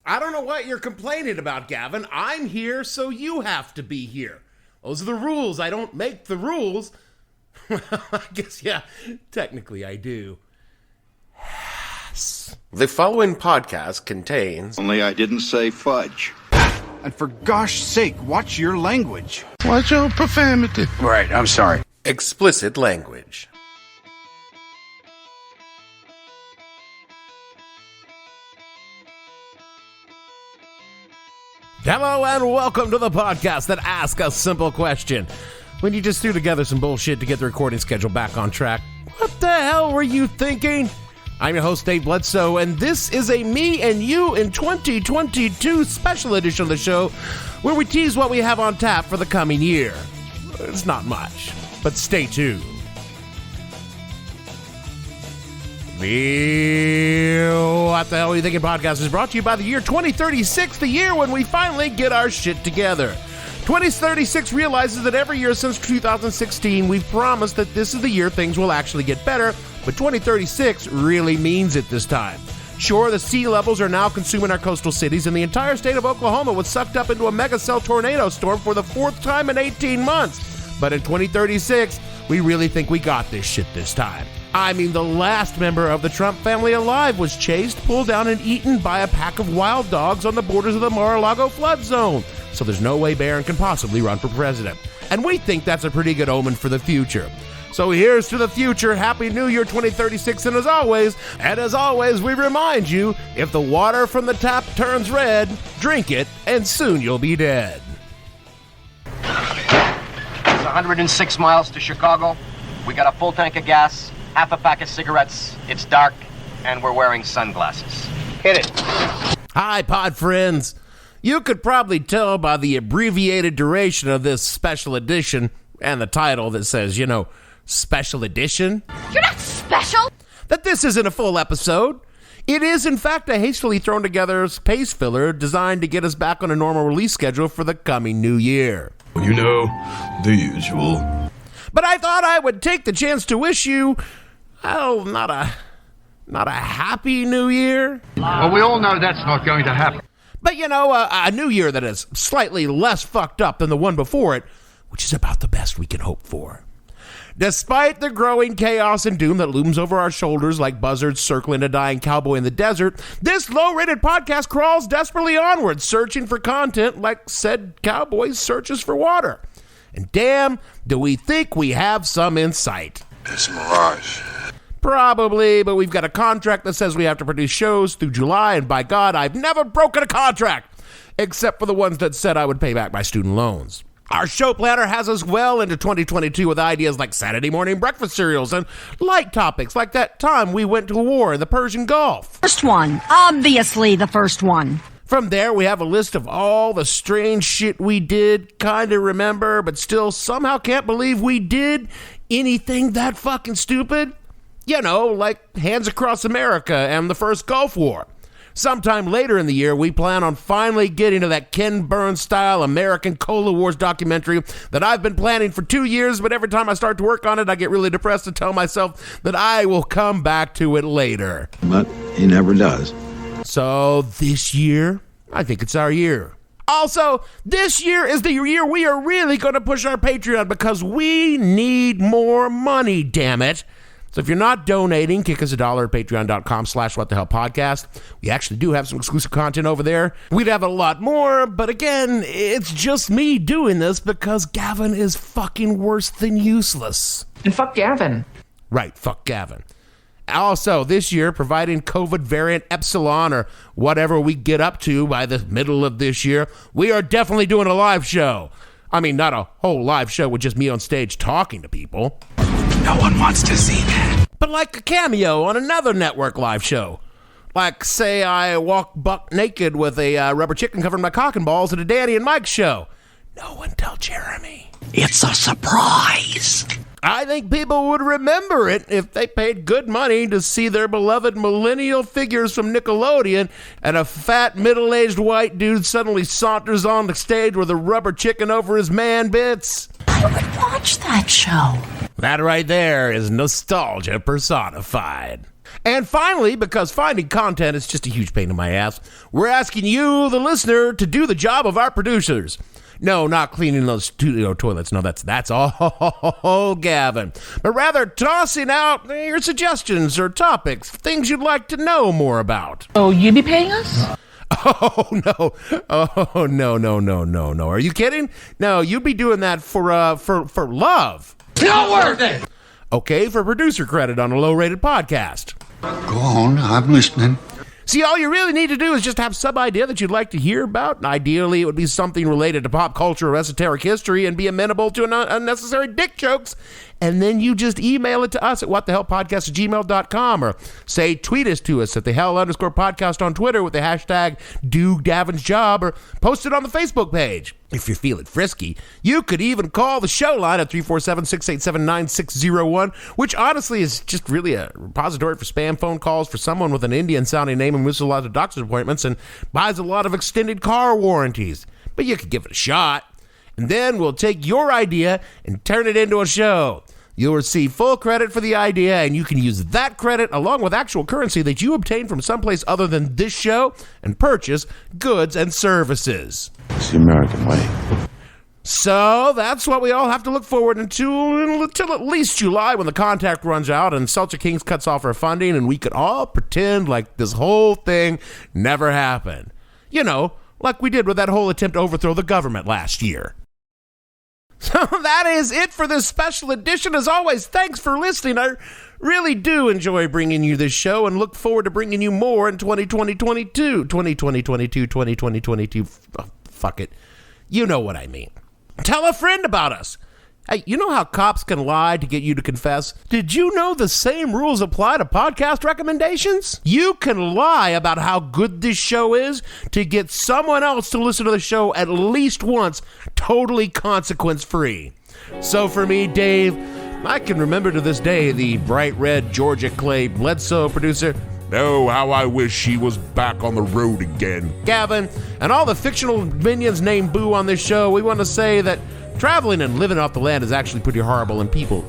I don't know what you're complaining about, Gavin. I'm here, so you have to be here. Those are the rules. I don't make the rules. Well, I guess, yeah, technically I do. The following podcast contains... Only I didn't say fudge. And for gosh sake, watch your language. Watch your profanity. Right, I'm sorry. explicit language. Hello and welcome to the podcast that asks a simple question. When you just threw together some bullshit to get the recording schedule back on track, what the hell were you thinking? I'm your host, Dave Bledsoe, and this is a Me and You in 2022 special edition of the show where we tease what we have on tap for the coming year. It's not much, but stay tuned. What the Hell Are You Thinking podcast is brought to you by the year 2036, the year when we finally get our shit together. 2036 realizes that every year since 2016, we've promised that this is the year things will actually get better, but 2036 really means it this time. Sure, the sea levels are now consuming our coastal cities, and the entire state of Oklahoma was sucked up into a megacell tornado storm for the fourth time in 18 months. But in 2036, we really think we got this shit this time. I mean, the last member of the Trump family alive was chased, pulled down, and eaten by a pack of wild dogs on the borders of the Mar-a-Lago flood zone. So there's no way Barron can possibly run for president. And we think that's a pretty good omen for the future. So here's to the future. Happy New Year 2036, and as always, we remind you, if the water from the tap turns red, drink it, and soon you'll be dead. It's 106 miles to Chicago. We got a full tank of gas, half a pack of cigarettes, it's dark, and we're wearing sunglasses. Hit it. Hi, pod friends. You could probably tell by the abbreviated duration of this special edition and the title that says, special edition. You're not special! That this isn't a full episode. It is, in fact, a hastily thrown together pace filler designed to get us back on a normal release schedule for the coming new year. You know, the usual. But I thought I would take the chance to wish you, not a happy new year. Well, we all know that's not going to happen. But, a new year that is slightly less fucked up than the one before it, which is about the best we can hope for. Despite the growing chaos and doom that looms over our shoulders like buzzards circling a dying cowboy in the desert, this low-rated podcast crawls desperately onward, searching for content like said cowboy searches for water. And damn, do we think we have some insight. It's a mirage. Probably, but we've got a contract that says we have to produce shows through July, and by God, I've never broken a contract, except for the ones that said I would pay back my student loans. Our show planner has us well into 2022 with ideas like Saturday morning breakfast cereals and light topics like that time we went to war in the Persian Gulf. First one. Obviously the first one. From there, we have a list of all the strange shit we did, kind of remember, but still somehow can't believe we did anything that fucking stupid. Like Hands Across America and the first Gulf War. Sometime later in the year, we plan on finally getting to that Ken Burns-style American Cola Wars documentary that I've been planning for 2 years, but every time I start to work on it, I get really depressed and tell myself that I will come back to it later. But he never does. So this year, I think it's our year. Also, this year is the year we are really going to push our Patreon because we need more money, damn it. So if you're not donating, kick us $1 at patreon.com/whatthehellpodcast. We actually do have some exclusive content over there. We'd have a lot more, but again, it's just me doing this because Gavin is fucking worse than useless. And fuck Gavin. Right, fuck Gavin. Also, this year, providing COVID variant Epsilon or whatever we get up to by the middle of this year, we are definitely doing a live show. I mean, not a whole live show with just me on stage talking to people. No one wants to see that. But like a cameo on another network live show. Like, say I walk buck naked with a rubber chicken covering my cock and balls at a Danny and Mike show. No one tell Jeremy. It's a surprise. I think people would remember it if they paid good money to see their beloved millennial figures from Nickelodeon and a fat middle-aged white dude suddenly saunters on the stage with a rubber chicken over his man bits. I would watch that show. That right there is nostalgia personified. And finally, because finding content is just a huge pain in my ass, we're asking you, the listener, to do the job of our producers. No, not cleaning those studio toilets. No, that's all Gavin. But rather tossing out your suggestions or topics, things you'd like to know more about. Oh, you be paying us? Oh, no. Oh, no. Are you kidding? No, you'd be doing that for love. Not worth it! Okay, for producer credit on a low-rated podcast. Go on, I'm listening. See, all you really need to do is just have some idea that you'd like to hear about. Ideally, it would be something related to pop culture or esoteric history and be amenable to unnecessary dick jokes. And then you just email it to us at whatthehellpodcast@gmail.com, or say tweet us to us at @thehell_podcast on Twitter with the hashtag #DoGavin'sJob, or post it on the Facebook page. If you're feeling frisky, you could even call the show line at 347-687-9601, which honestly is just really a repository for spam phone calls for someone with an Indian-sounding name who misses a lot of doctor's appointments and buys a lot of extended car warranties. But you could give it a shot, and then we'll take your idea and turn it into a show. You'll receive full credit for the idea, and you can use that credit along with actual currency that you obtain from someplace other than this show and purchase goods and services. It's the American way. So that's what we all have to look forward to until at least July, when the contract runs out and Seltzer Kings cuts off our funding, and we could all pretend like this whole thing never happened. You know, like we did with that whole attempt to overthrow the government last year. So that is it for this special edition. As always, thanks for listening. I really do enjoy bringing you this show and look forward to bringing you more in 2022. Oh, fuck it. You know what I mean. Tell a friend about us. Hey, you know how cops can lie to get you to confess? Did you know the same rules apply to podcast recommendations? You can lie about how good this show is to get someone else to listen to the show at least once, totally consequence-free. So for me, Dave, I can remember to this day the bright red Georgia Clay Bledsoe producer. Oh, how I wish she was back on the road again. Gavin, and all the fictional minions named Boo on this show, we want to say that traveling and living off the land is actually pretty horrible, and people,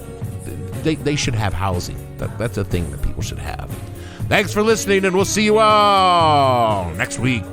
they should have housing. That's a thing that people should have. Thanks for listening, and we'll see you all next week.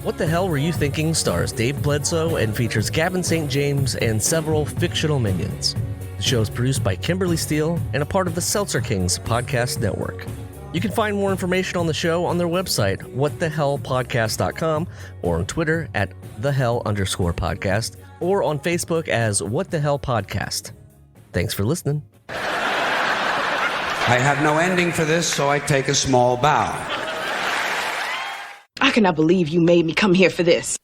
What the Hell Were You Thinking stars Dave Bledsoe and features Gavin St. James and several fictional minions. The show is produced by Kimberly Steele and a part of the Seltzer Kings podcast network. You can find more information on the show on their website, whatthehellpodcast.com, or on Twitter at @thehell_podcast, or on Facebook as What the Hell Podcast. Thanks for listening. I have no ending for this, so I take a small bow. I cannot believe you made me come here for this.